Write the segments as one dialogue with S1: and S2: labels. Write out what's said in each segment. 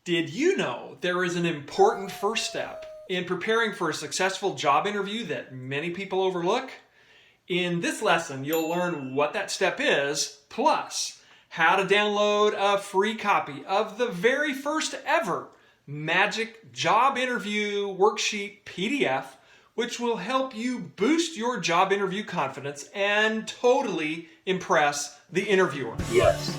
S1: Did you know there is an important first step in preparing for a successful job interview that many people overlook? In this lesson, you'll learn what that step is, plus how to download a free copy of the very first ever Magic Job Interview Worksheet PDF, which will help you boost your job interview confidence and totally impress the interviewer.
S2: Yes.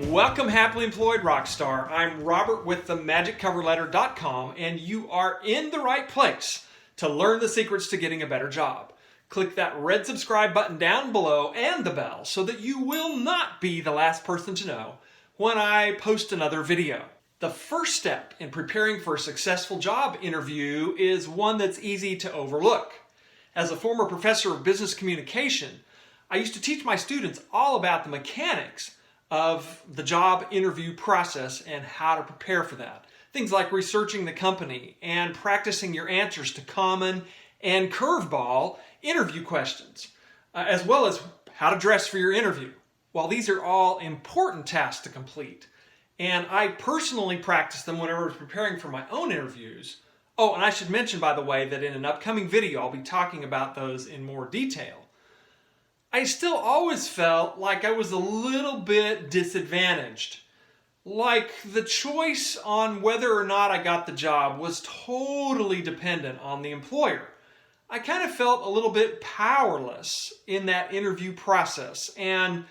S1: Welcome, Happily Employed Rockstar. I'm Robert with themagiccoverletter.com, and you are in the right place to learn the secrets to getting a better job. Click that red subscribe button down below and the bell so that you will not be the last person to know when I post another video. The first step in preparing for a successful job interview is one that's easy to overlook. As a former professor of business communication, I used to teach my students all about the mechanics of the job interview process and how to prepare for that. Things like researching the company and practicing your answers to common and curveball interview questions, as well as how to dress for your interview. While these are all important tasks to complete, and I personally practice them whenever I was preparing for my own interviews. Oh, and I should mention, by the way, that in an upcoming video I'll be talking about those in more detail. I still always felt like I was a little bit disadvantaged. Like the choice on whether or not I got the job was totally dependent on the employer. I kind of felt a little bit powerless in that interview process and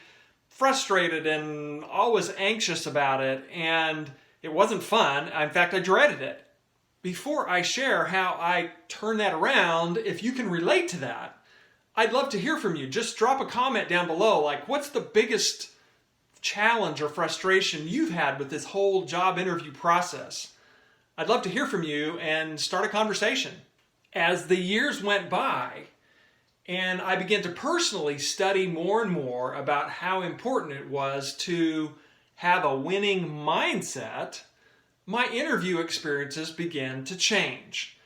S1: frustrated and always anxious about it, and it wasn't fun. In fact, I dreaded it. Before I share how I turn that around, if you can relate to that, I'd love to hear from you. Just drop a comment down below, like what's the biggest challenge or frustration you've had with this whole job interview process? I'd love to hear from you and start a conversation. As the years went by and I began to personally study more and more about how important it was to have a winning mindset, my interview experiences began to change.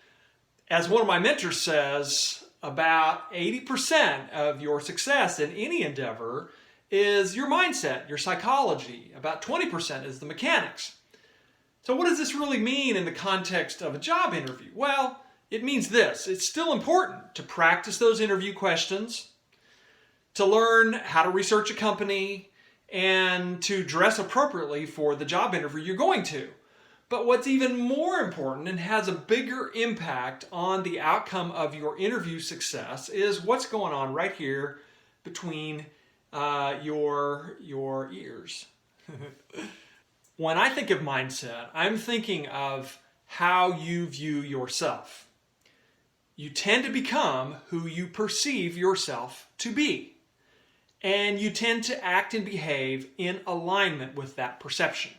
S1: As one of my mentors says, about 80% of your success in any endeavor is your mindset, your psychology. About 20% is the mechanics. So what does this really mean in the context of a job interview? Well, it means this. It's still important to practice those interview questions, to learn how to research a company, and to dress appropriately for the job interview you're going to. But what's even more important and has a bigger impact on the outcome of your interview success is what's going on right here between your ears. When I think of mindset, I'm thinking of how you view yourself. You tend to become who you perceive yourself to be, and you tend to act and behave in alignment with that perception.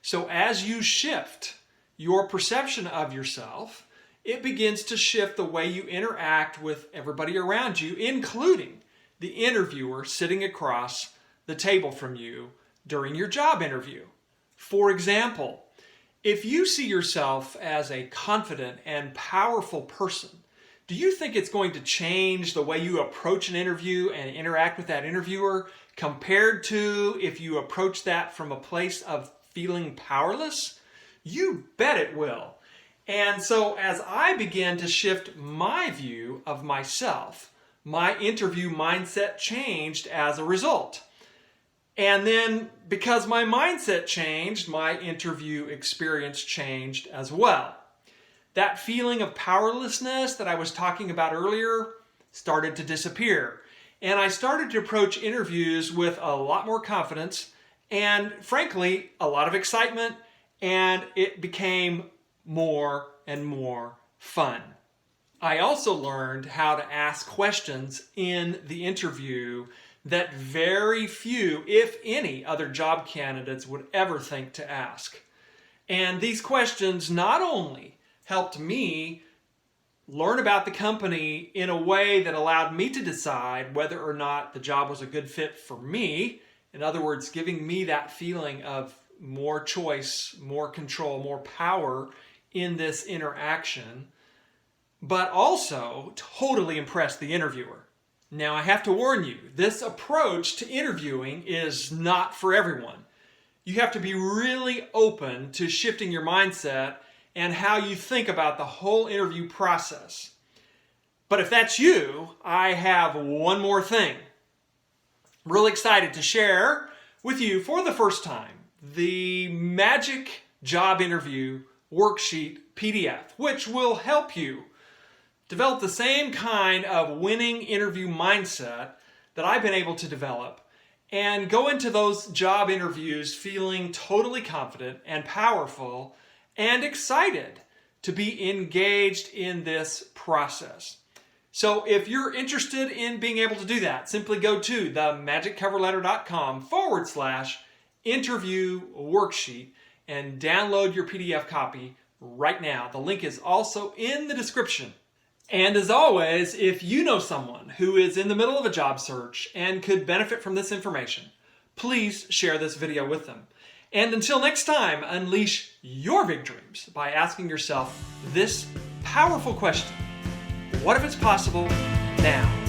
S1: So as you shift your perception of yourself, it begins to shift the way you interact with everybody around you, including the interviewer sitting across the table from you during your job interview. For example, if you see yourself as a confident and powerful person, do you think it's going to change the way you approach an interview and interact with that interviewer compared to if you approach that from a place of feeling powerless? You bet it will. And so as I began to shift my view of myself, my interview mindset changed as a result. And then because my mindset changed, my interview experience changed as well. That feeling of powerlessness that I was talking about earlier started to disappear. And I started to approach interviews with a lot more confidence and, frankly, a lot of excitement, and it became more and more fun. I also learned how to ask questions in the interview that very few, if any, other job candidates would ever think to ask. And these questions not only helped me learn about the company in a way that allowed me to decide whether or not the job was a good fit for me, in other words, giving me that feeling of more choice, more control, more power in this interaction, but also totally impressed the interviewer. Now, I have to warn you, this approach to interviewing is not for everyone. You have to be really open to shifting your mindset and how you think about the whole interview process. But if that's you, I have one more thing. I'm really excited to share with you for the first time the Magic Job Interview Worksheet PDF, which will help you develop the same kind of winning interview mindset that I've been able to develop and go into those job interviews feeling totally confident and powerful and excited to be engaged in this process. So if you're interested in being able to do that, simply go to themagiccoverletter.com/interview worksheet and download your PDF copy right now. The link is also in the description. And as always, if you know someone who is in the middle of a job search and could benefit from this information, please share this video with them. And until next time, unleash your big dreams by asking yourself this powerful question: what if it's possible now?